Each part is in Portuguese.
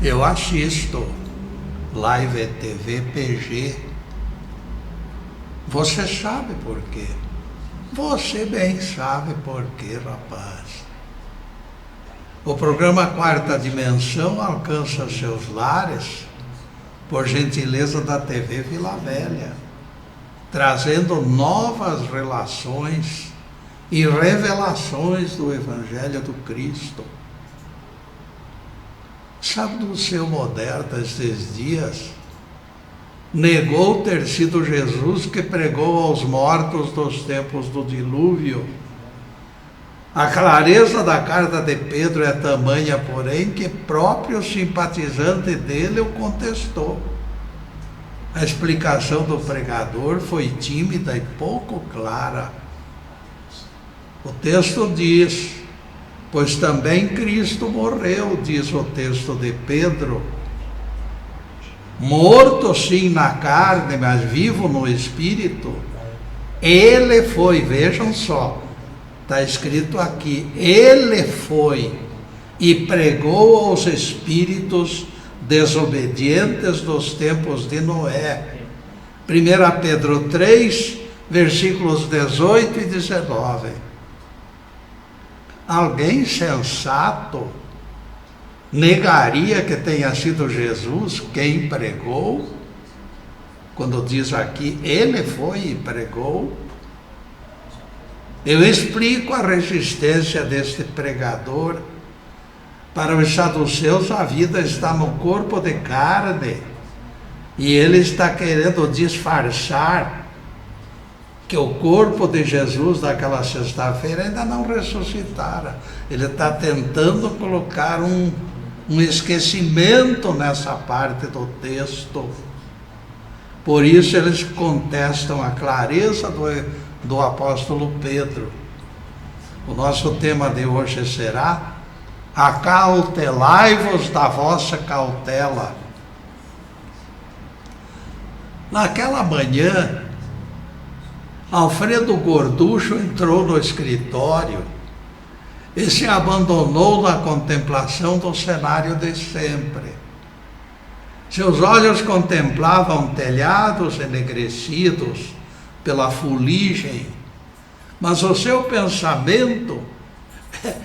Eu assisto Live TV PG. Você sabe por quê? Você bem sabe por quê, rapaz. O programa Quarta Dimensão alcança seus lares por gentileza da TV Vila Velha, trazendo novas relações e revelações do Evangelho do Cristo. Sabe, do seu Moderna estes dias, negou ter sido Jesus que pregou aos mortos dos tempos do dilúvio. A clareza da carta de Pedro é tamanha, porém, que próprio simpatizante dele o contestou. A explicação do pregador foi tímida e pouco clara. O texto diz: pois também Cristo morreu, diz o texto de Pedro, morto sim na carne, mas vivo no espírito. Ele foi, vejam só, está escrito aqui, ele foi e pregou aos espíritos desobedientes dos tempos de Noé. 1 Pedro 3, versículos 18 e 19. Alguém sensato negaria que tenha sido Jesus quem pregou? Quando diz aqui, ele foi e pregou. Eu explico a resistência deste pregador. Para os saduceus, a vida está no corpo de carne, e ele está querendo disfarçar que o corpo de Jesus daquela sexta-feira ainda não ressuscitara. Ele está tentando colocar um esquecimento nessa parte do texto. Por isso eles contestam a clareza do apóstolo Pedro. O nosso tema de hoje será: acautelai-vos da vossa cautela. Naquela manhã, Alfredo Gorducho entrou no escritório e se abandonou na contemplação do cenário de sempre. Seus olhos contemplavam telhados enegrecidos pela fuligem, mas o seu pensamento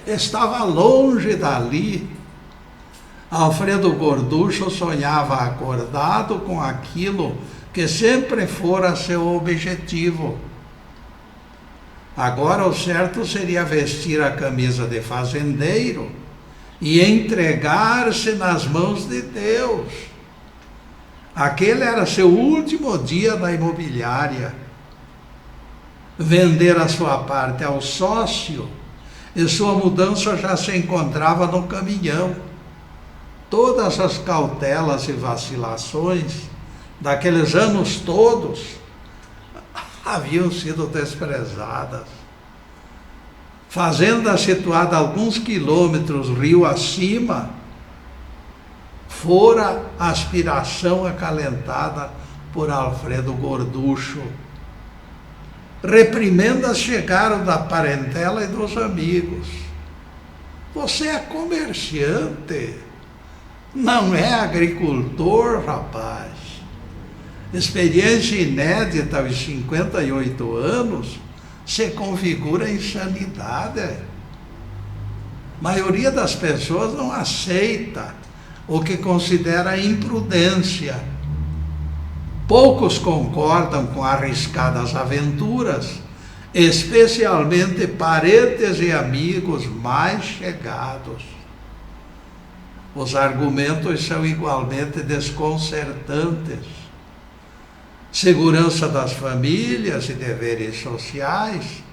estava longe dali. Alfredo Gorducho sonhava acordado com aquilo que sempre fora seu objetivo. Agora o certo seria vestir a camisa de fazendeiro e entregar-se nas mãos de Deus. Aquele era seu último dia na imobiliária. Vender a sua parte ao sócio, e sua mudança já se encontrava no caminhão. Todas as cautelas e vacilações daqueles anos todos haviam sido desprezadas. Fazenda situada a alguns quilômetros rio acima, fora a aspiração acalentada por Alfredo Gorducho. Reprimendas chegaram da parentela e dos amigos. Você é comerciante, não é agricultor, rapaz. Experiência inédita aos 58 anos se configura insanidade. A maioria das pessoas não aceita o que considera imprudência. Poucos concordam com arriscadas aventuras, especialmente parentes e amigos mais chegados. Os argumentos são igualmente desconcertantes. Segurança das famílias e deveres sociais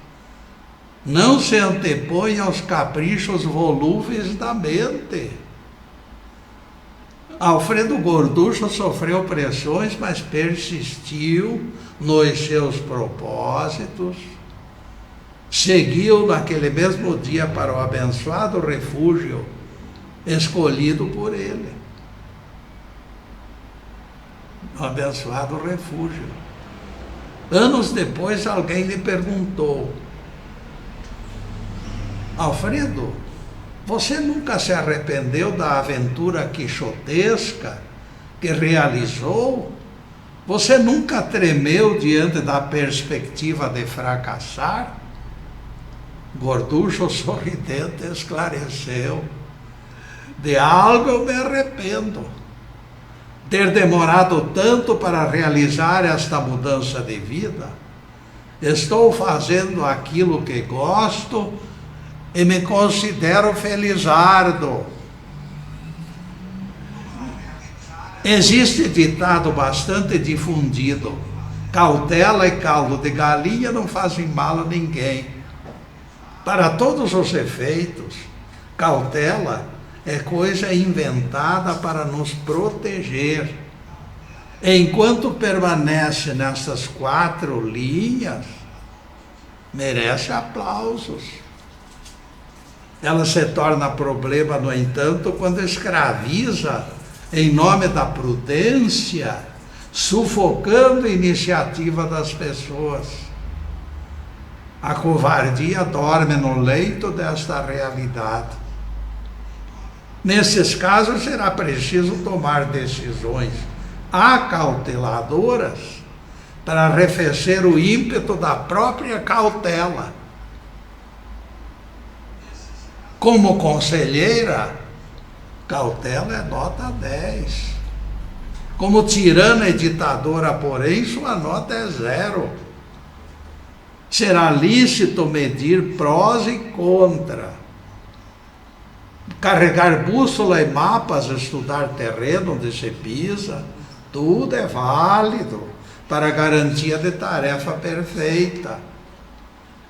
não se antepõe aos caprichos volúveis da mente. Alfredo Gorducho sofreu pressões, mas persistiu nos seus propósitos. Seguiu naquele mesmo dia para o abençoado refúgio escolhido por ele. O abençoado refúgio. Anos depois, alguém lhe perguntou: Alfredo, Você nunca se arrependeu da aventura quixotesca que realizou? Você nunca tremeu diante da perspectiva de fracassar? Gorducho sorridente esclareceu: de algo eu me arrependo. Ter demorado tanto para realizar esta mudança de vida. Estou fazendo aquilo que gosto e me considero felizardo. Existe ditado bastante difundido: cautela e caldo de galinha não fazem mal a ninguém. Para todos os efeitos, cautela é coisa inventada para nos proteger. Enquanto permanece nessas 4 linhas, merece aplausos. Ela se torna problema, no entanto, quando escraviza em nome da prudência, sufocando a iniciativa das pessoas. A covardia dorme no leito desta realidade. Nesses casos, será preciso tomar decisões acauteladoras para arrefecer o ímpeto da própria cautela. Como conselheira, cautela é nota 10. Como tirana e ditadora, porém, sua nota é 0. Será lícito medir prós e contra. Carregar bússola e mapas, estudar terreno onde se pisa, tudo é válido para garantia de tarefa perfeita.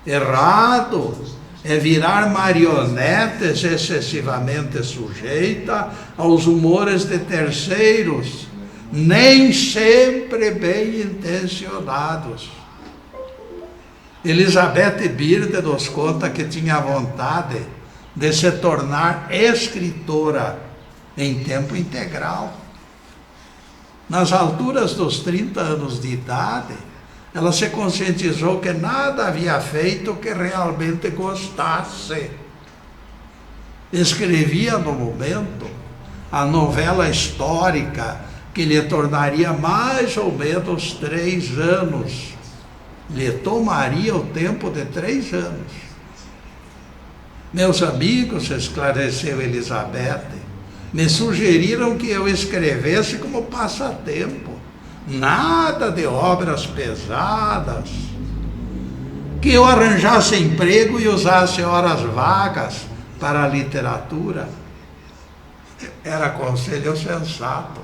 Errado é virar marionetes excessivamente sujeita aos humores de terceiros, nem sempre bem intencionados. Elizabeth Birde nos conta que tinha vontade de se tornar escritora em tempo integral. Nas alturas dos 30 anos de idade, ela se conscientizou que nada havia feito que realmente gostasse. Escrevia no momento a novela histórica que lhe tornaria mais ou menos 3 anos. Lhe tomaria o tempo de 3 anos. Meus amigos, esclareceu Elizabeth, me sugeriram que eu escrevesse como passatempo. Nada de obras pesadas. Que eu arranjasse emprego e usasse horas vagas para a literatura. Era conselho sensato.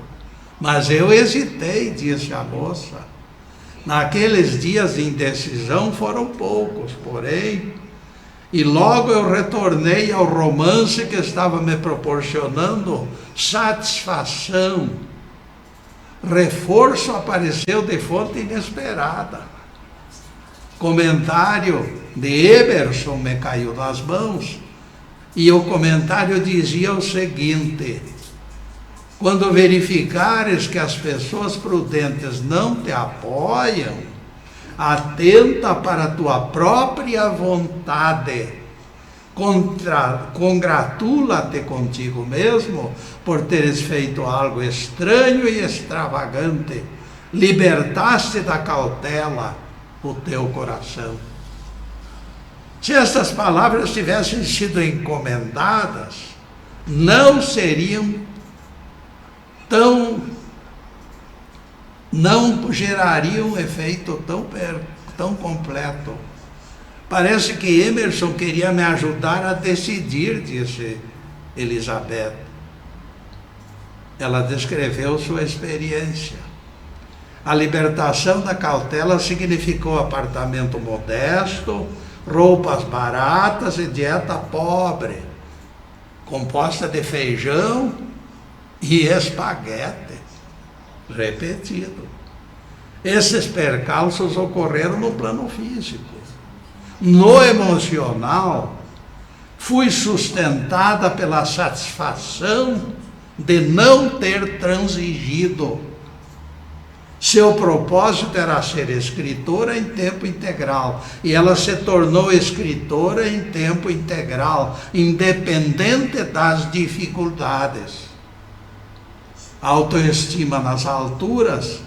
Mas eu hesitei, disse a moça. Naqueles dias de indecisão foram poucos, porém, e logo eu retornei ao romance que estava me proporcionando satisfação. Reforço apareceu de fonte inesperada. Comentário de Emerson me caiu nas mãos, e o comentário dizia o seguinte: quando verificares que as pessoas prudentes não te apoiam, atenta para a tua própria vontade. Congratula-te contigo mesmo por teres feito algo estranho e extravagante. Libertaste da cautela o teu coração. Se estas palavras tivessem sido encomendadas, não gerariam um efeito tão completo. Parece que Emerson queria me ajudar a decidir, disse Elizabeth. Ela descreveu sua experiência. A libertação da cautela significou apartamento modesto, roupas baratas e dieta pobre, composta de feijão e espaguete. Repetido. Esses percalços ocorreram no plano físico. No emocional, fui sustentada pela satisfação de não ter transigido. Seu propósito era ser escritora em tempo integral, e ela se tornou escritora em tempo integral, independente das dificuldades. Autoestima nas alturas,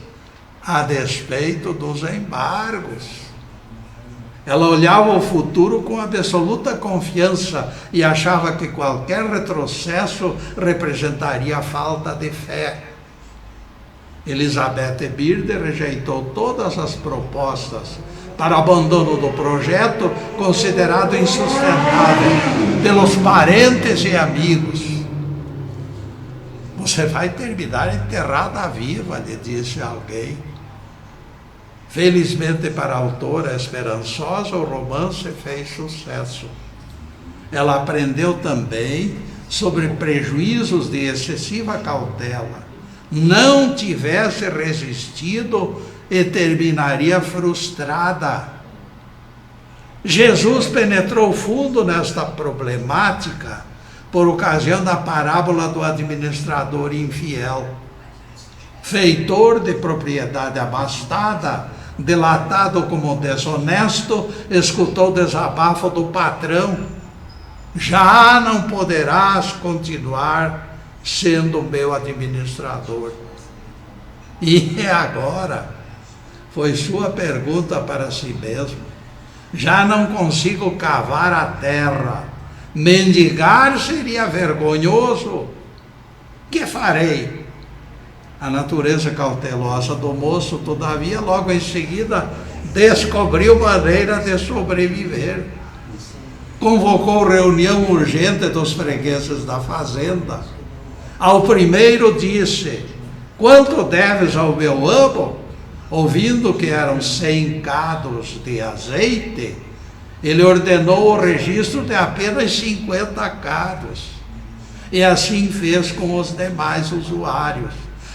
a despeito dos embargos. Ela olhava o futuro com absoluta confiança e achava que qualquer retrocesso representaria falta de fé. Elizabeth Birder rejeitou todas as propostas para abandono do projeto, considerado insustentável pelos parentes e amigos. Você vai terminar enterrada viva, lhe disse alguém. Felizmente para a autora esperançosa, o romance fez sucesso. Ela aprendeu também sobre prejuízos de excessiva cautela. Não tivesse resistido e terminaria frustrada. Jesus penetrou fundo nesta problemática por ocasião da parábola do administrador infiel. Feitor de propriedade abastada, delatado como desonesto, escutou o desabafo do patrão: já não poderás continuar sendo meu administrador. E agora? Foi sua pergunta para si mesmo. Já não consigo cavar a terra. Mendigar seria vergonhoso. Que farei? A natureza cautelosa do moço, todavia, logo em seguida, descobriu maneira de sobreviver. Convocou reunião urgente dos fregueses da fazenda. Ao primeiro disse: quanto deves ao meu amo? Ouvindo que eram 100 cados de azeite, ele ordenou o registro de apenas 50 cados. E assim fez com os demais usuários.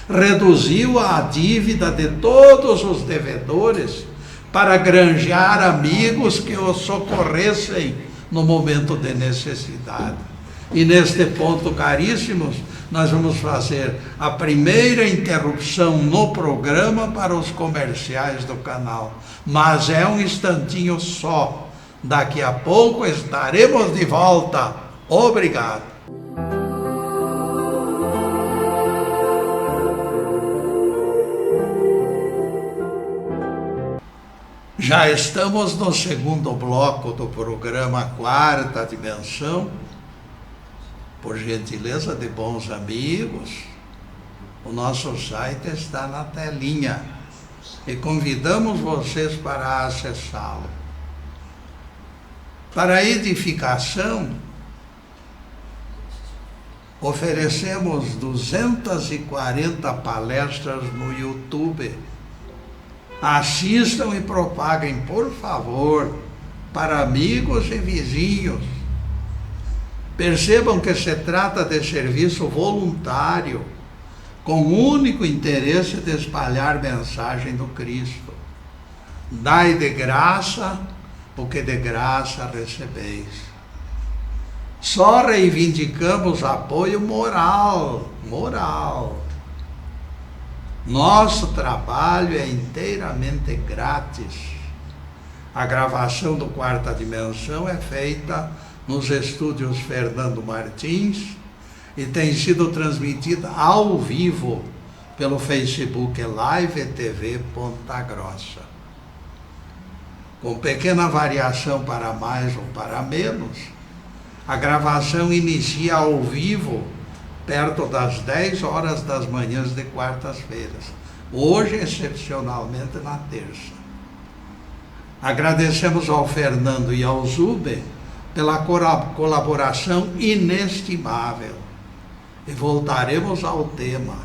Reduziu a dívida de todos os devedores para granjear amigos que o socorressem no momento de necessidade. E neste ponto, caríssimos, nós vamos fazer a primeira interrupção no programa para os comerciais do canal. Mas é um instantinho só. Daqui a pouco estaremos de volta. Obrigado. Já estamos no segundo bloco do programa Quarta Dimensão. Por gentileza de bons amigos, o nosso site está na telinha e convidamos vocês para acessá-lo. Para a edificação, oferecemos 240 palestras no YouTube. Assistam e propaguem, por favor, para amigos e vizinhos. Percebam que se trata de serviço voluntário, com o único interesse de espalhar mensagem do Cristo. Dai de graça o que de graça recebeis. Só reivindicamos apoio moral. Nosso trabalho é inteiramente grátis. A gravação do Quarta Dimensão é feita nos estúdios Fernando Martins e tem sido transmitida ao vivo pelo Facebook Live TV Ponta Grossa. Com pequena variação para mais ou para menos, a gravação inicia ao vivo perto das 10 horas das manhãs de quartas-feiras. Hoje, excepcionalmente, na terça. Agradecemos ao Fernando e ao Zube pela colaboração inestimável. E voltaremos ao tema: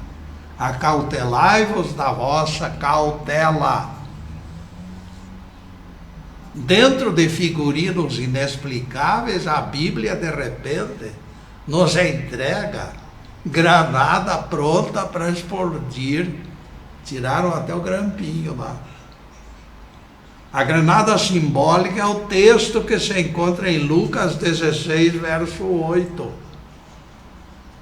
acautelai-vos da vossa cautela. Dentro de figurinos inexplicáveis, a Bíblia, de repente, nos entrega granada pronta para explodir. Tiraram até o grampinho lá. A granada simbólica é o texto que se encontra em Lucas 16, verso 8.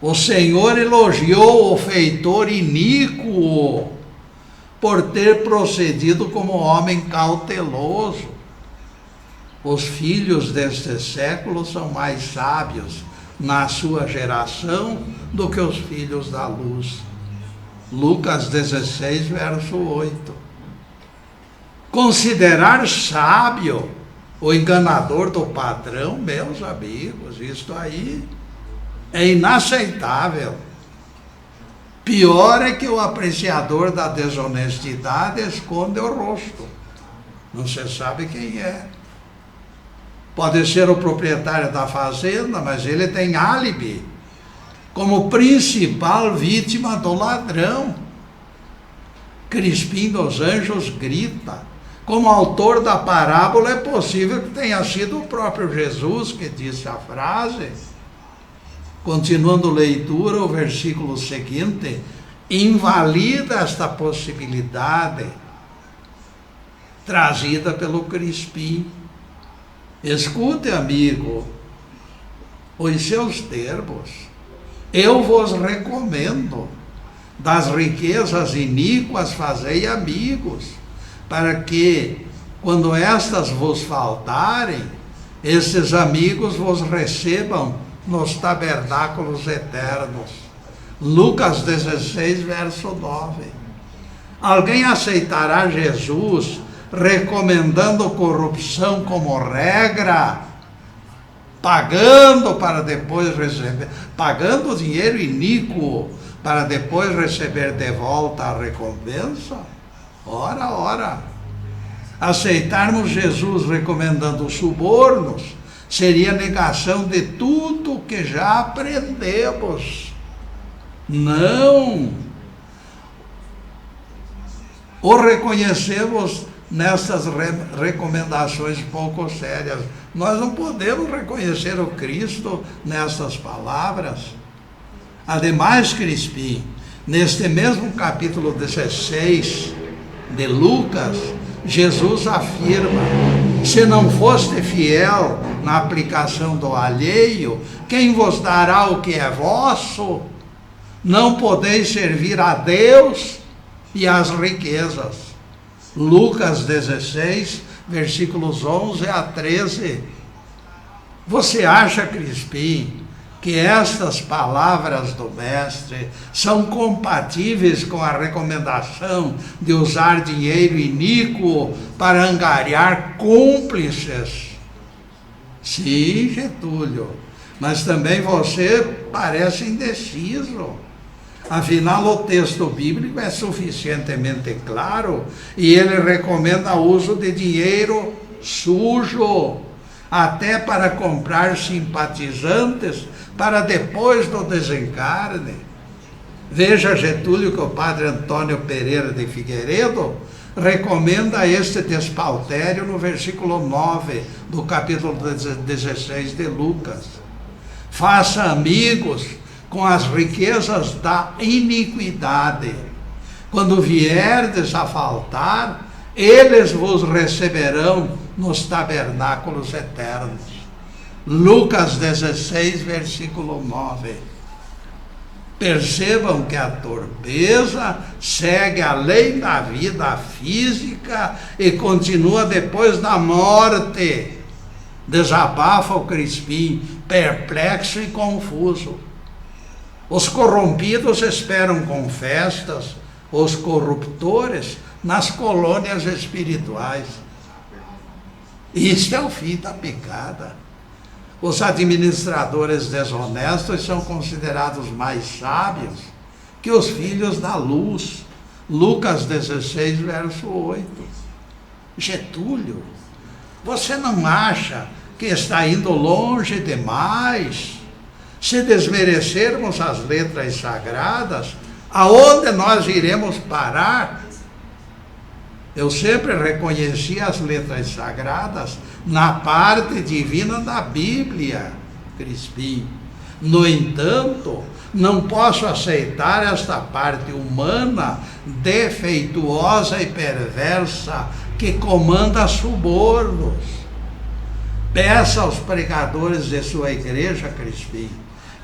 O Senhor elogiou o feitor iníquo, por ter procedido como homem cauteloso. Os filhos deste século são mais sábios na sua geração do que os filhos da luz. Lucas 16, verso 8. Considerar sábio o enganador do patrão, meus amigos, isto aí é inaceitável. Pior é que o apreciador da desonestidade esconde o rosto. Não se sabe quem é. Pode ser o proprietário da fazenda, mas ele tem álibi como principal vítima do ladrão. Crispim dos Anjos grita. Como autor da parábola, é possível que tenha sido o próprio Jesus que disse a frase. Continuando a leitura, o versículo seguinte invalida esta possibilidade trazida pelo Crispim. Escute, amigo, os seus termos. Eu vos recomendo, das riquezas iníquas fazei amigos, para que, quando estas vos faltarem, esses amigos vos recebam nos tabernáculos eternos. Lucas 16, verso 9. Alguém aceitará Jesus recomendando corrupção como regra, pagando para depois receber, pagando dinheiro iníquo para depois receber de volta a recompensa? Ora, ora. Aceitarmos Jesus recomendando subornos seria negação de tudo que já aprendemos. Não. O reconhecemos nessas recomendações pouco sérias. Nós não podemos reconhecer o Cristo nessas palavras. Ademais, Crispim, neste mesmo capítulo 16 de Lucas, Jesus afirma: se não foste fiel na aplicação do alheio, quem vos dará o que é vosso? Não podeis servir a Deus e às riquezas. Lucas 16, versículos 11 a 13. Você acha, Crispim, que estas palavras do Mestre são compatíveis com a recomendação de usar dinheiro iníquo para angariar cúmplices? Sim, Getúlio, mas também você parece indeciso. Afinal, o texto bíblico é suficientemente claro e ele recomenda o uso de dinheiro sujo, até para comprar simpatizantes para depois do desencarne. Veja, Getúlio, que o padre Antônio Pereira de Figueiredo recomenda este despautério no versículo 9 do capítulo 16 de Lucas. Faça amigos com as riquezas da iniquidade. Quando vierdes a faltar, eles vos receberão nos tabernáculos eternos. Lucas 16, versículo 9. Percebam que a torpeza segue além da vida física e continua depois da morte. Desabafa o Crispim, perplexo e confuso. Os corrompidos esperam com festas, os corruptores nas colônias espirituais. Isto é o fim da picada. Os administradores desonestos são considerados mais sábios que os filhos da luz. Lucas 16, verso 8. Getúlio, você não acha que está indo longe demais? Se desmerecermos as letras sagradas, aonde nós iremos parar? Eu sempre reconheci as letras sagradas na parte divina da Bíblia, Crispim. No entanto, não posso aceitar esta parte humana, defeituosa e perversa, que comanda subornos. Peça aos pregadores de sua igreja, Crispim,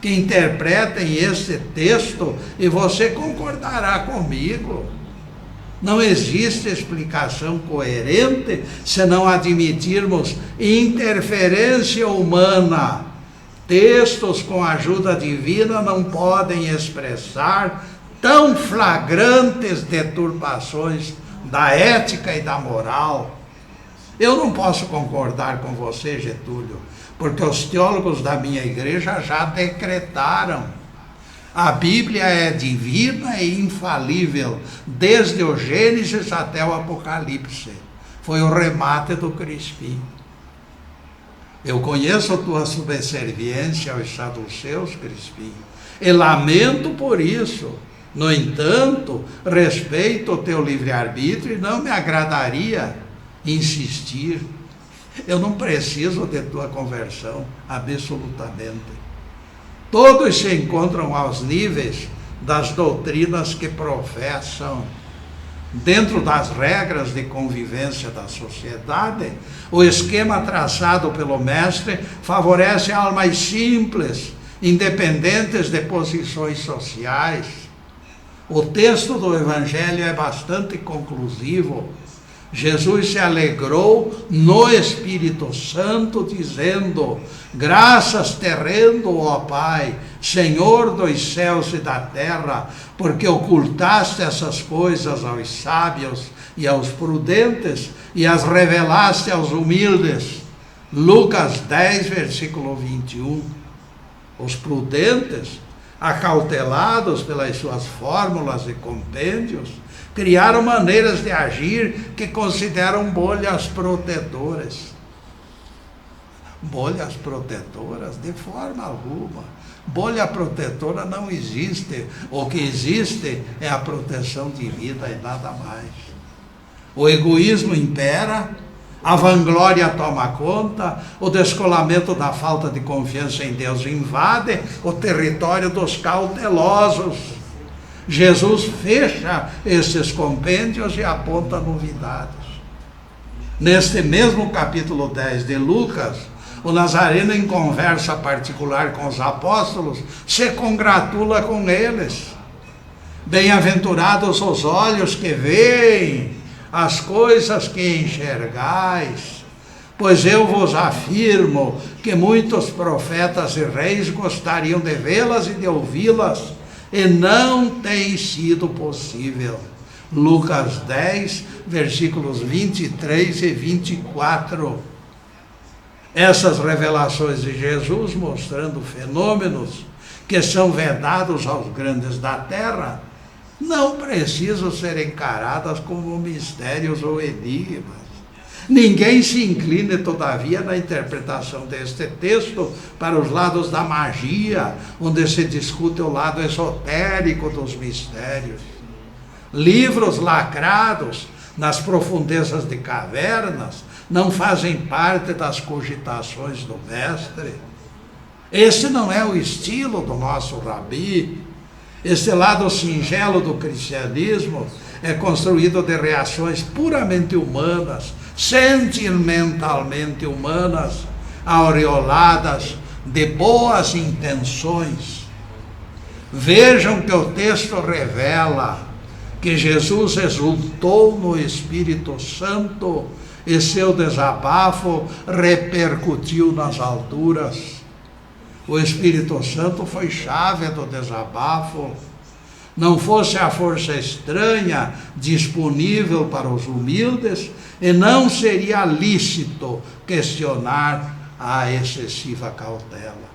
que interpretem este texto e você concordará comigo. Não existe explicação coerente se não admitirmos interferência humana. Textos com ajuda divina não podem expressar tão flagrantes deturpações da ética e da moral. Eu não posso concordar com você, Getúlio, porque os teólogos da minha igreja já decretaram. A Bíblia é divina e infalível, desde o Gênesis até o Apocalipse. Foi o remate do Crispim. Eu conheço tua subserviência aos saduceus, Crispim, e lamento por isso. No entanto, respeito o teu livre-arbítrio e não me agradaria insistir. Eu não preciso de tua conversão, absolutamente. Todos se encontram aos níveis das doutrinas que professam. Dentro das regras de convivência da sociedade, o esquema traçado pelo mestre favorece almas simples, independentes de posições sociais. O texto do Evangelho é bastante conclusivo. Jesus se alegrou no Espírito Santo, dizendo: graças te rendo, ó Pai, Senhor dos céus e da terra, porque ocultaste essas coisas aos sábios e aos prudentes e as revelaste aos humildes. Lucas 10, versículo 21. Os prudentes, acautelados pelas suas fórmulas e compêndios, criaram maneiras de agir que consideram bolhas protetoras. Bolhas protetoras? De forma alguma. Bolha protetora não existe. O que existe é a proteção de vida e nada mais. O egoísmo impera, a vanglória toma conta, o descolamento da falta de confiança em Deus invade o território dos cautelosos. Jesus fecha esses compêndios e aponta novidades. Neste mesmo capítulo 10 de Lucas, o Nazareno, em conversa particular com os apóstolos, se congratula com eles. Bem-aventurados os olhos que veem as coisas que enxergais, pois eu vos afirmo que muitos profetas e reis gostariam de vê-las e de ouvi-las, e não tem sido possível. Lucas 10, versículos 23 e 24. Essas revelações de Jesus, mostrando fenômenos que são vedados aos grandes da terra, não precisam ser encaradas como mistérios ou enigmas. Ninguém se incline, todavia, na interpretação deste texto para os lados da magia, onde se discute o lado esotérico dos mistérios. Livros lacrados nas profundezas de cavernas não fazem parte das cogitações do mestre. Esse não é o estilo do nosso rabi. Esse lado singelo do cristianismo é construído de reações puramente humanas, sentimentalmente humanas, aureoladas de boas intenções. Vejam que o texto revela que Jesus exultou no Espírito Santo e seu desabafo repercutiu nas alturas. O Espírito Santo foi chave do desabafo. Não fosse a força estranha disponível para os humildes, e não seria lícito questionar a excessiva cautela.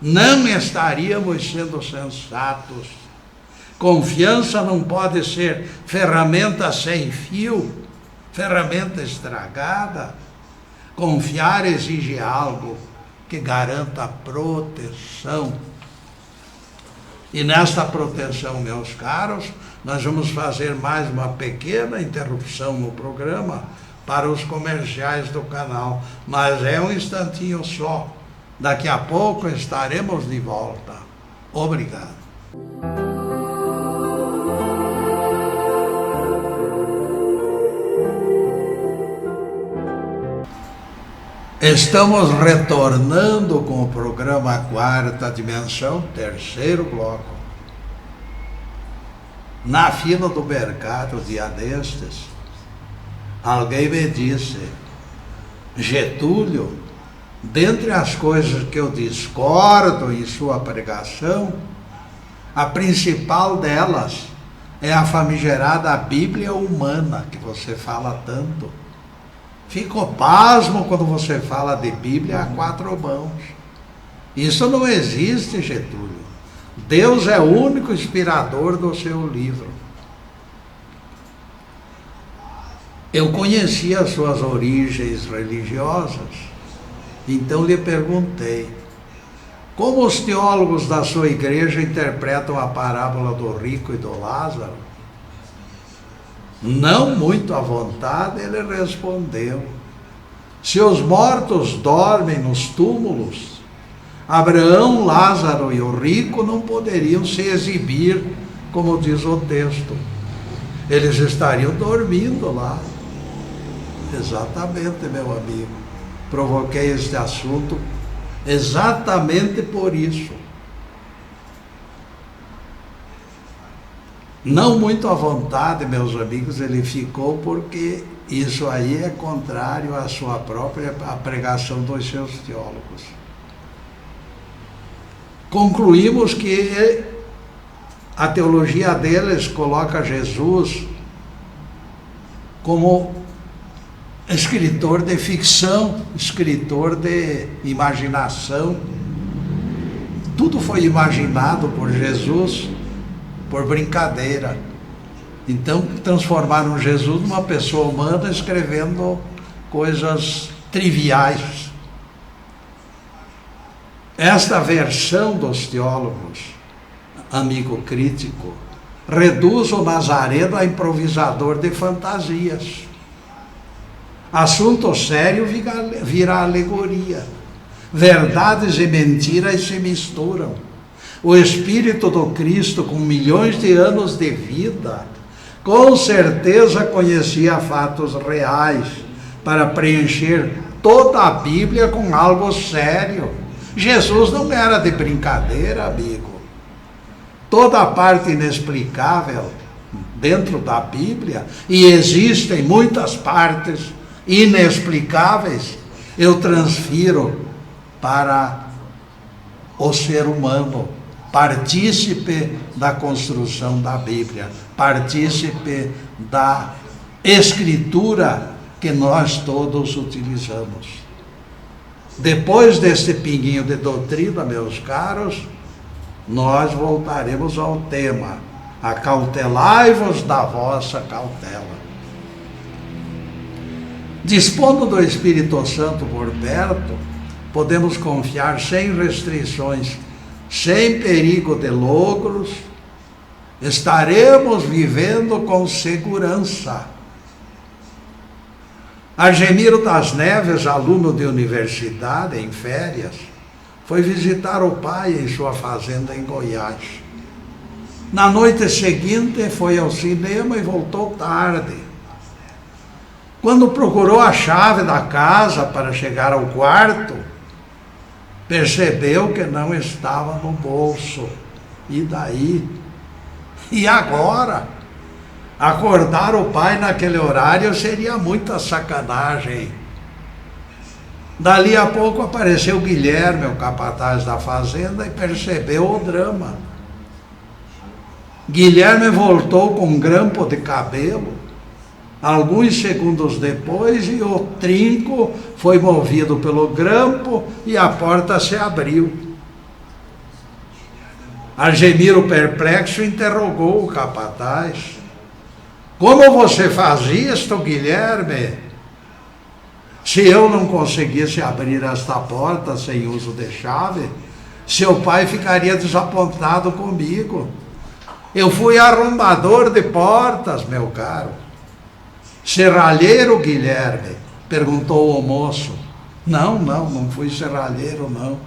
Não estaríamos sendo sensatos. Confiança não pode ser ferramenta sem fio, ferramenta estragada. Confiar exige algo que garanta a proteção. E nesta proteção, meus caros, nós vamos fazer mais uma pequena interrupção no programa para os comerciais do canal, mas é um instantinho só. Daqui a pouco estaremos de volta. Obrigado. Estamos retornando com o programa Quarta Dimensão, terceiro bloco. Na fila do mercado, dia destes, alguém me disse: Getúlio, dentre as coisas que eu discordo em sua pregação, a principal delas é a famigerada Bíblia humana, que você fala tanto. Fico pasmo quando você fala de Bíblia a quatro mãos. Isso não existe, Getúlio. Deus é o único inspirador do seu livro. Eu conhecia as suas origens religiosas, então lhe perguntei: como os teólogos da sua igreja interpretam a parábola do rico e do Lázaro? Não muito à vontade, ele respondeu: se os mortos dormem nos túmulos, Abraão, Lázaro e o rico não poderiam se exibir, como diz o texto. Eles estariam dormindo lá. Exatamente, meu amigo. Provoquei este assunto exatamente por isso. Não muito à vontade, meus amigos, ele ficou, porque isso aí é contrário à sua própria pregação dos seus teólogos. Concluímos que a teologia deles coloca Jesus como escritor de ficção, escritor de imaginação. Tudo foi imaginado por Jesus por brincadeira. Então transformaram Jesus numa pessoa humana escrevendo coisas triviais. Esta versão dos teólogos, amigo crítico, reduz o Nazareno a improvisador de fantasias. Assunto sério vira alegoria. Verdades e mentiras se misturam. O Espírito do Cristo, com milhões de anos de vida, com certeza conhecia fatos reais para preencher toda a Bíblia com algo sério. Jesus não era de brincadeira, amigo. Toda a parte inexplicável dentro da Bíblia, e existem muitas partes inexplicáveis, eu transfiro para o ser humano, partícipe da construção da Bíblia, partícipe da escritura que nós todos utilizamos. Depois deste pinguinho de doutrina, meus caros, nós voltaremos ao tema: acautelai-vos da vossa cautela. Dispondo do Espírito Santo por perto, podemos confiar sem restrições, sem perigo de logros, estaremos vivendo com segurança. Argemiro das Neves, aluno de universidade em férias, foi visitar o pai em sua fazenda em Goiás. Na noite seguinte foi ao cinema e voltou tarde. Quando procurou a chave da casa para chegar ao quarto, percebeu que não estava no bolso. E daí? E agora? Acordar o pai naquele horário seria muita sacanagem. Dali a pouco apareceu Guilherme, o capataz da fazenda, e percebeu o drama. Guilherme voltou com um grampo de cabelo. Alguns segundos depois, e o trinco foi movido pelo grampo e a porta se abriu. Argemiro, perplexo, interrogou o capataz: como você faz isto, Guilherme? Se eu não conseguisse abrir esta porta sem uso de chave, seu pai ficaria desapontado comigo. Eu fui arrombador de portas, meu caro. Serralheiro, Guilherme? Perguntou o moço. Não fui serralheiro, não.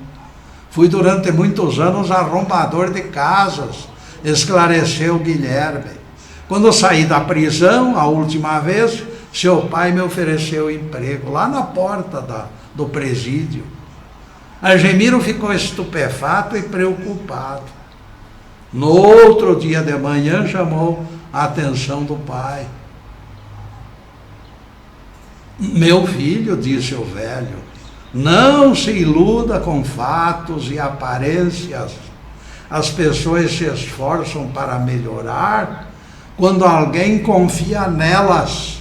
Fui durante muitos anos arrombador de casas, esclareceu Guilherme. Quando saí da prisão, a última vez, seu pai me ofereceu emprego lá na porta do presídio. Argemiro ficou estupefato e preocupado. No outro dia de manhã chamou a atenção do pai. Meu filho, disse o velho, não se iluda com fatos e aparências. As pessoas se esforçam para melhorar quando alguém confia nelas.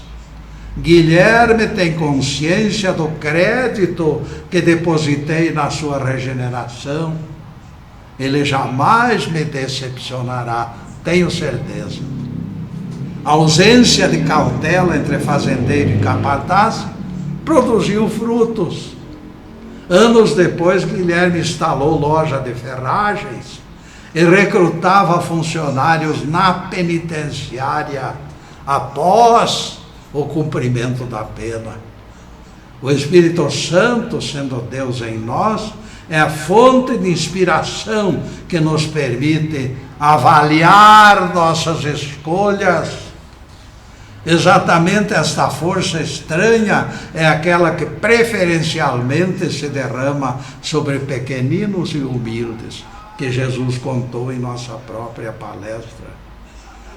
Guilherme tem consciência do crédito que depositei na sua regeneração. Ele jamais me decepcionará, tenho certeza. A ausência de cautela entre fazendeiro e capataz produziu frutos. Anos depois, Guilherme instalou loja de ferragens e recrutava funcionários na penitenciária após o cumprimento da pena. O Espírito Santo, sendo Deus em nós, é a fonte de inspiração que nos permite avaliar nossas escolhas. Exatamente esta força estranha é aquela que preferencialmente se derrama sobre pequeninos e humildes, que Jesus contou em nossa própria palestra.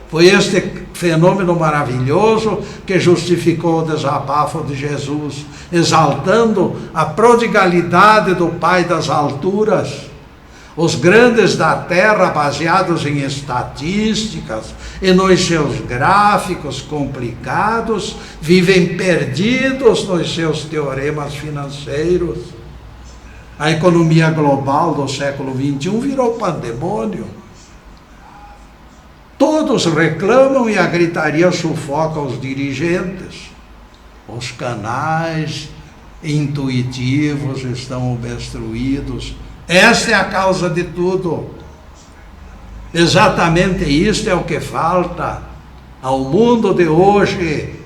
Foi este fenômeno maravilhoso que justificou o desabafo de Jesus, exaltando a prodigalidade do Pai das alturas. Os grandes da terra, baseados em estatísticas e nos seus gráficos complicados, vivem perdidos nos seus teoremas financeiros. A economia global do século XXI virou pandemônio. Todos reclamam e a gritaria sufoca os dirigentes. Os canais intuitivos estão obstruídos. Esta é a causa de tudo. Exatamente isto é o que falta ao mundo de hoje.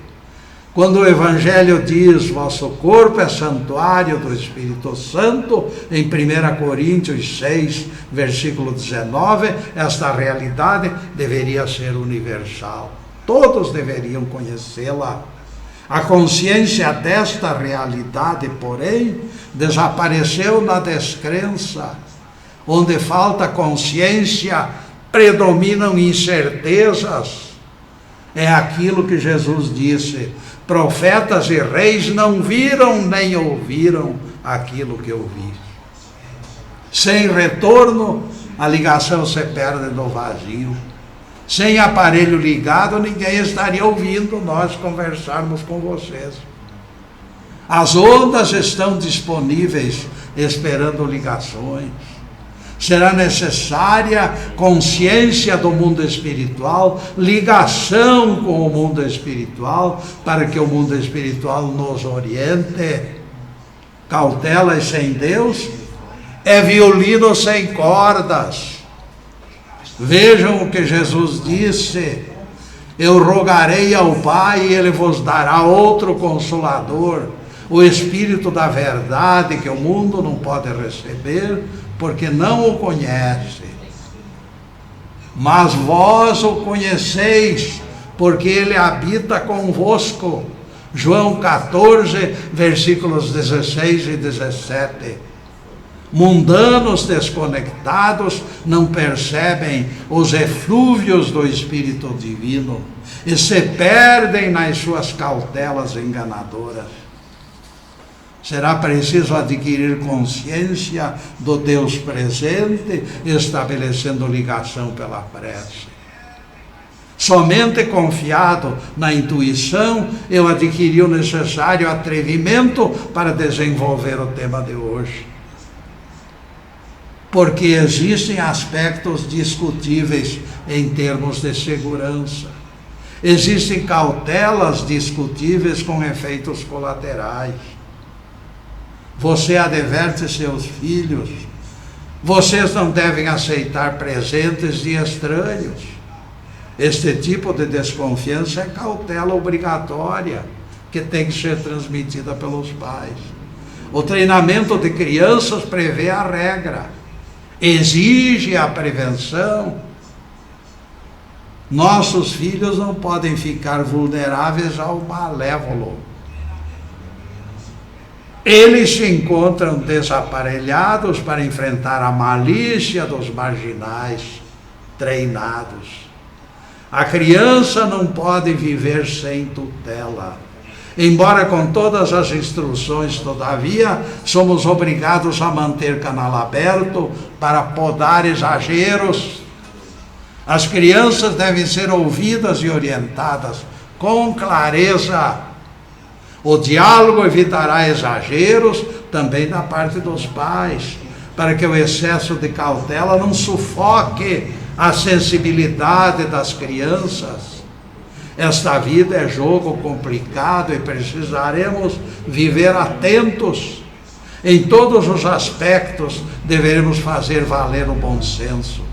Quando o Evangelho diz, vosso corpo é santuário do Espírito Santo, em 1 Coríntios 6, versículo 19, esta realidade deveria ser universal. Todos deveriam conhecê-la. A consciência desta realidade, porém, desapareceu na descrença. Onde falta consciência, predominam incertezas. É aquilo que Jesus disse: profetas e reis não viram nem ouviram aquilo que eu vi. Sem retorno, a ligação se perde no vazio. Sem aparelho ligado, ninguém estaria ouvindo nós conversarmos com vocês. As ondas estão disponíveis, esperando ligações. Será necessária consciência do mundo espiritual, ligação com o mundo espiritual, para que o mundo espiritual nos oriente. Cautela sem Deus é violino sem cordas. Vejam o que Jesus disse: eu rogarei ao Pai e Ele vos dará outro Consolador, o Espírito da verdade, que o mundo não pode receber, porque não o conhece. Mas vós o conheceis, porque Ele habita convosco. João 14, versículos 16 e 17. Mundanos desconectados não percebem os eflúvios do Espírito Divino e se perdem nas suas cautelas enganadoras. Será preciso adquirir consciência do Deus presente, estabelecendo ligação pela prece. Somente confiado na intuição, eu adquiri o necessário atrevimento para desenvolver o tema de hoje. Porque existem aspectos discutíveis em termos de segurança. Existem cautelas discutíveis com efeitos colaterais. Você adverte seus filhos: vocês não devem aceitar presentes de estranhos. Este tipo de desconfiança é cautela obrigatória, que tem que ser transmitida pelos pais. O treinamento de crianças prevê a regra, exige a prevenção. Nossos filhos não podem ficar vulneráveis ao malévolo. Eles se encontram desaparelhados para enfrentar a malícia dos marginais. treinados. A criança não pode viver sem tutela. Embora com todas as instruções, todavia, somos obrigados a manter canal aberto para podar exageros. As crianças devem ser ouvidas e orientadas com clareza. O diálogo evitará exageros também da parte dos pais, para que o excesso de cautela não sufoque a sensibilidade das crianças. Esta vida é jogo complicado e precisaremos viver atentos. Em todos os aspectos deveremos fazer valer o bom senso.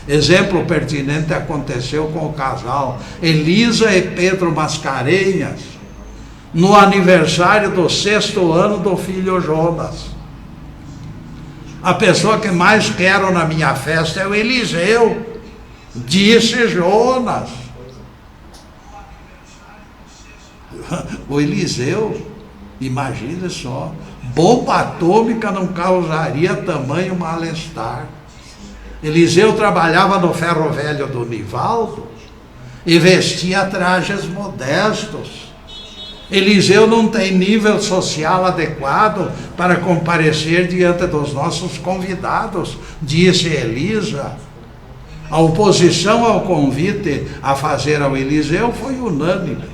Exemplo pertinente aconteceu com o casal Elisa e Pedro Mascarenhas, no aniversário do 6º ano do filho Jonas. A pessoa que mais quero na minha festa é o Eliseu, disse Jonas. O Eliseu, imagine só, bomba atômica não causaria tamanho mal-estar. Eliseu trabalhava no ferro velho do Nivaldo e vestia trajes modestos. Eliseu não tem nível social adequado para comparecer diante dos nossos convidados, disse Elisa. A oposição ao convite a fazer ao Eliseu foi unânime.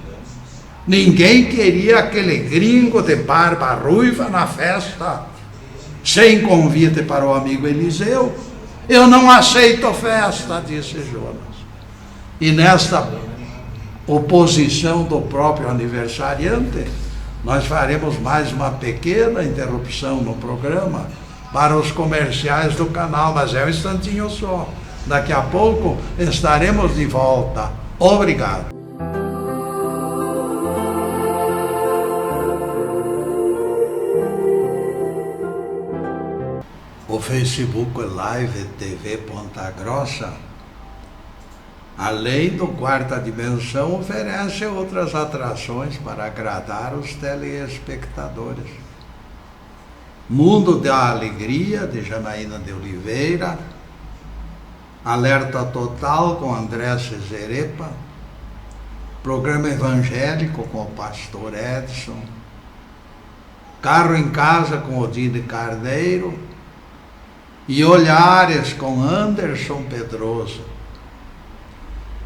Ninguém queria aquele gringo de barba ruiva na festa. Sem convite para o amigo Eliseu, eu não aceito festa, disse Jonas. E nesta oposição do próprio aniversariante, nós faremos mais uma pequena interrupção no programa para os comerciais do canal, mas é um instantinho só. Daqui a pouco estaremos de volta. Obrigado. O Facebook Live TV Ponta Grossa, além do Quarta Dimensão, oferece outras atrações para agradar os telespectadores. Mundo da Alegria, de Janaína de Oliveira, Alerta Total com André Cesarepa, Programa Evangélico com o Pastor Edson, Carro em Casa com Odile Carneiro e Olhares com Anderson Pedroso.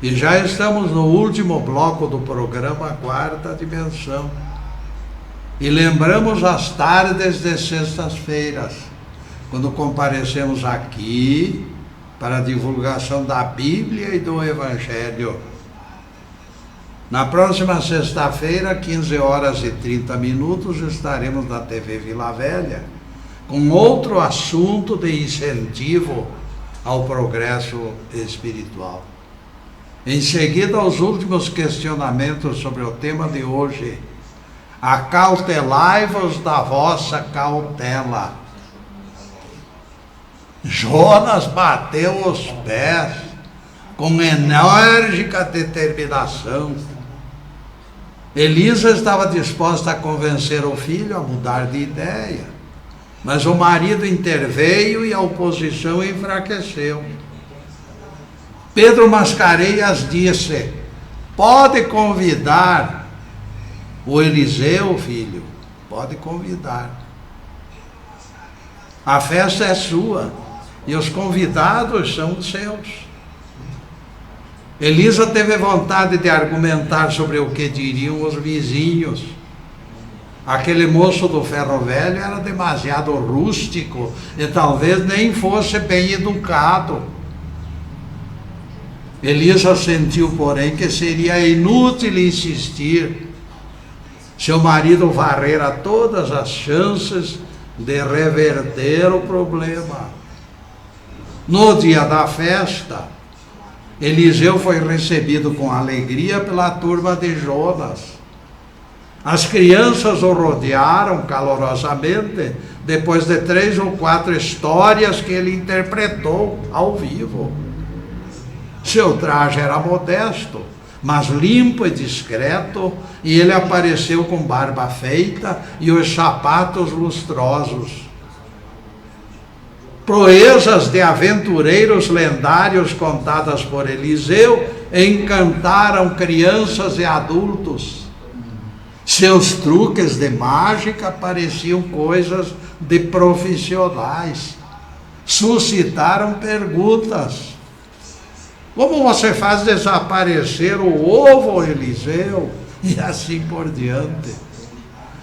E já estamos no último bloco do programa Quarta Dimensão. E lembramos as tardes de sextas-feiras, quando comparecemos aqui para a divulgação da Bíblia e do Evangelho. Na próxima sexta-feira, 15h30, estaremos na TV Vila Velha, com outro assunto de incentivo ao progresso espiritual. Em seguida, os últimos questionamentos sobre o tema de hoje. Acautelai-vos da vossa cautela. Jonas bateu os pés com enérgica determinação. Elisa estava disposta a convencer o filho a mudar de ideia, mas o marido interveio e a oposição enfraqueceu. Pedro Mascarenhas disse: pode convidar o Eliseu, filho, pode convidar. A festa é sua e os convidados são seus. Elisa teve vontade de argumentar sobre o que diriam os vizinhos. Aquele moço do ferro velho era demasiado rústico e talvez nem fosse bem educado. Elisa sentiu, porém, que seria inútil insistir. Seu marido varrera todas as chances de reverter o problema. No dia da festa, Eliseu foi recebido com alegria pela turma de Jonas. As crianças o rodearam calorosamente depois de 3 ou 4 histórias que ele interpretou ao vivo. Seu traje era modesto, mas limpo e discreto, e ele apareceu com barba feita e os sapatos lustrosos. Proezas de aventureiros lendários contadas por Eliseu encantaram crianças e adultos. Seus truques de mágica pareciam coisas de profissionais. Suscitaram perguntas. Como você faz desaparecer o ovo, Eliseu? E assim por diante.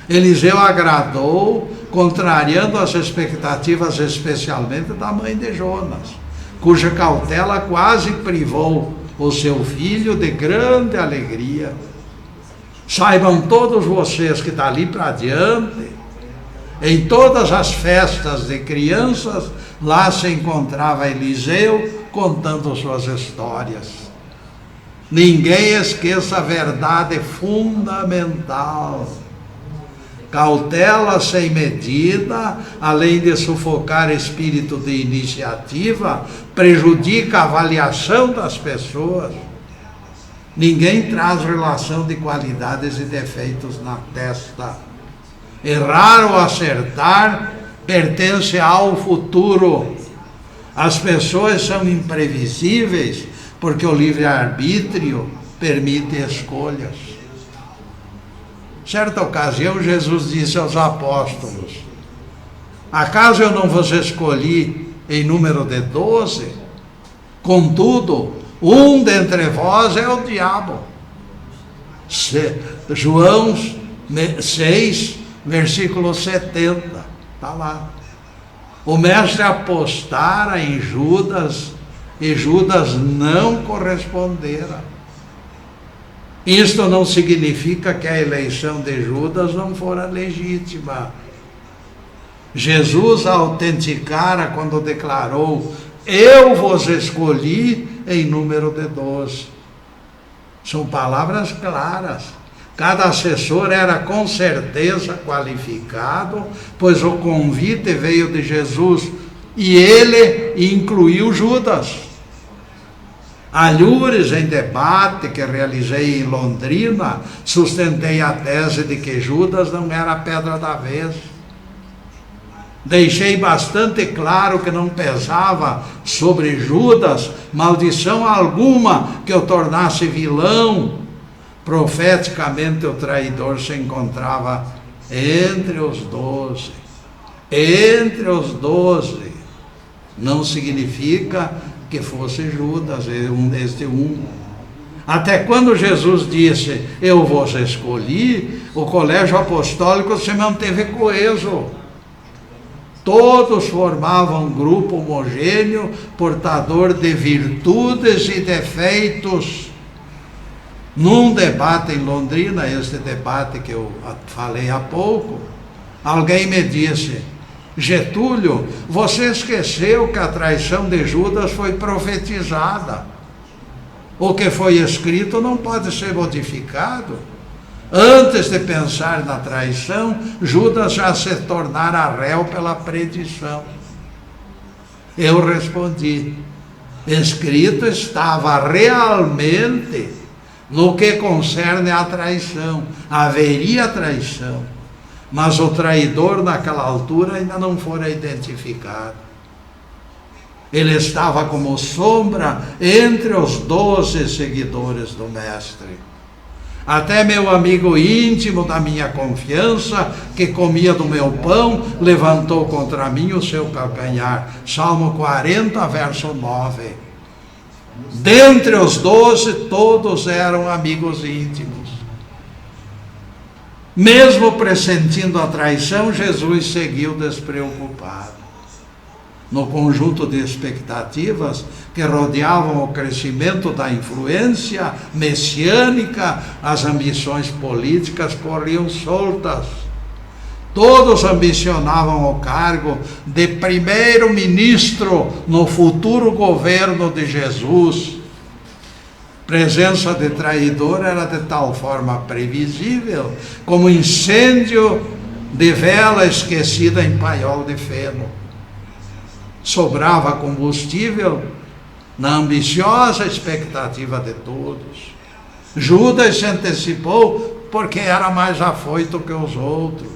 Eliseu agradou, contrariando as expectativas, especialmente da mãe de Jonas, cuja cautela quase privou o seu filho de grande alegria. Saibam todos vocês que dali para diante, em todas as festas de crianças, lá se encontrava Eliseu contando suas histórias. Ninguém esqueça a verdade fundamental. Cautela sem medida, além de sufocar espírito de iniciativa, prejudica a avaliação das pessoas. Ninguém traz relação de qualidades e defeitos na testa. Errar ou acertar pertence ao futuro. As pessoas são imprevisíveis porque o livre-arbítrio permite escolhas. Certa ocasião, Jesus disse aos apóstolos: acaso eu não vos escolhi em número de 12? Contudo, um dentre vós é o diabo. João 6, versículo 70, está lá. O mestre apostara em Judas e Judas não correspondera. Isto não significa que a eleição de Judas não fora legítima. Jesus a autenticara quando declarou: eu vos escolhi em número de 12. São palavras claras. Cada assessor era com certeza qualificado, pois o convite veio de Jesus e ele incluiu Judas. Alhures em debate que realizei em Londrina, sustentei a tese de que Judas não era a pedra da vez. Deixei bastante claro que não pesava sobre Judas maldição alguma que o tornasse vilão. Profeticamente o traidor se encontrava entre os 12. Entre os 12. Não significa que fosse Judas, este um. Até quando Jesus disse: eu vos escolhi, o colégio apostólico se manteve coeso. Todos formavam um grupo homogêneo, portador de virtudes e defeitos. Num debate em Londrina, este debate que eu falei há pouco, alguém me disse: Getúlio, você esqueceu que a traição de Judas foi profetizada. O que foi escrito não pode ser modificado. Antes de pensar na traição, Judas já se tornara réu pela predição. Eu respondi: escrito estava realmente no que concerne à traição. Haveria traição, mas o traidor naquela altura ainda não fora identificado. Ele estava como sombra entre os 12 seguidores do mestre. Até meu amigo íntimo da minha confiança, que comia do meu pão, levantou contra mim o seu calcanhar. Salmo 40, verso 9. Dentre os 12, todos eram amigos íntimos. Mesmo pressentindo a traição, Jesus seguiu despreocupado. No conjunto de expectativas que rodeavam o crescimento da influência messiânica, as ambições políticas corriam soltas. Todos ambicionavam o cargo de primeiro-ministro no futuro governo de Jesus. Presença de traidor era de tal forma previsível como incêndio de vela esquecida em paiol de feno. Sobrava combustível na ambiciosa expectativa de todos. Judas se antecipou porque era mais afoito que os outros.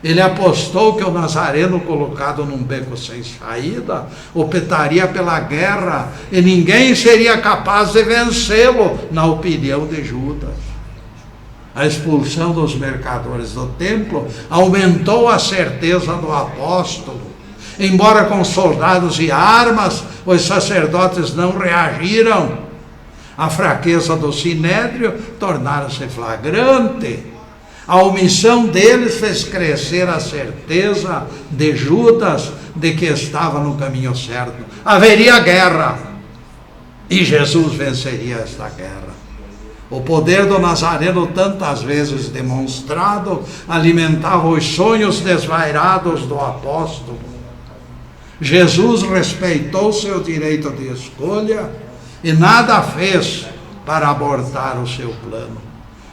Ele apostou que o Nazareno, colocado num beco sem saída, optaria pela guerra e ninguém seria capaz de vencê-lo, na opinião de Judas. A expulsão dos mercadores do templo aumentou a certeza do apóstolo. Embora com soldados e armas, os sacerdotes não reagiram. A fraqueza do sinédrio tornara-se flagrante. A omissão deles fez crescer a certeza de Judas de que estava no caminho certo. Haveria guerra e Jesus venceria esta guerra. O poder do Nazareno, tantas vezes demonstrado, alimentava os sonhos desvairados do apóstolo. Jesus respeitou seu direito de escolha e nada fez para abortar o seu plano.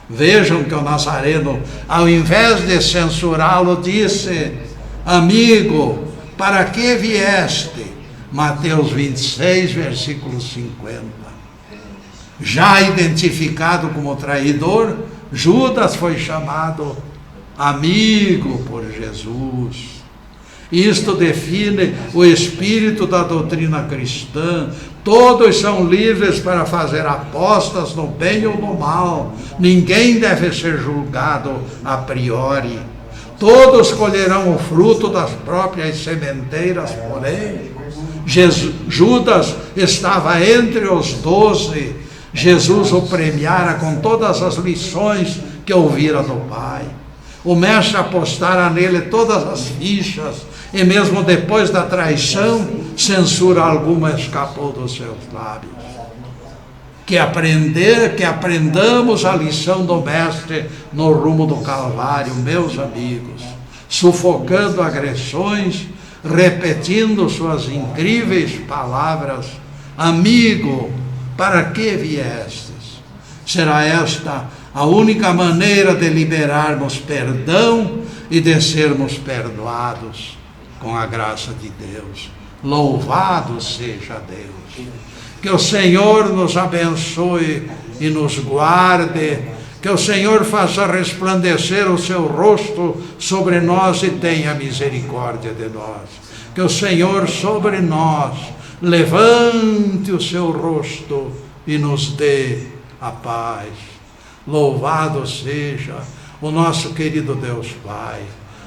Vejam que o Nazareno, ao invés de censurá-lo, disse: amigo, para que vieste? Mateus 26, versículo 50. Já identificado como traidor, Judas foi chamado amigo por Jesus. Isto define o espírito da doutrina cristã. Todos são livres para fazer apostas no bem ou no mal. Ninguém deve ser julgado a priori. Todos colherão o fruto das próprias sementeiras, porém, Judas estava entre os 12. Jesus o premiara com todas as lições que ouvira do Pai. O mestre apostara nele todas as fichas, e mesmo depois da traição, censura alguma escapou dos seus lábios. Que aprendamos a lição do mestre no rumo do Calvário, meus amigos, sufocando agressões, repetindo suas incríveis palavras: amigo, para que viestes? Será esta a única maneira de liberarmos perdão e de sermos perdoados com a graça de Deus. Louvado seja Deus. Que o Senhor nos abençoe e nos guarde. Que o Senhor faça resplandecer o seu rosto sobre nós e tenha misericórdia de nós. Que o Senhor sobre nós levante o seu rosto e nos dê a paz. Louvado seja o nosso querido Deus Pai.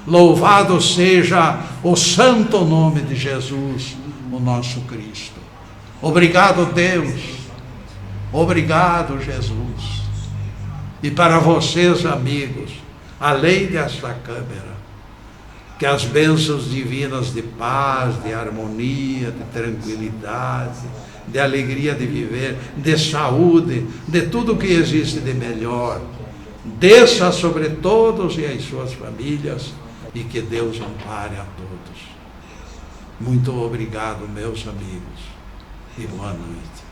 Louvado seja o santo nome de Jesus, o nosso Cristo. Obrigado, Deus. Obrigado, Jesus. E para vocês, amigos, além desta câmera, que as bênçãos divinas de paz, de harmonia, de tranquilidade, de alegria de viver, de saúde, de tudo que existe de melhor, desça sobre todos e as suas famílias, e que Deus ampare a todos. Muito obrigado, meus amigos, e boa noite.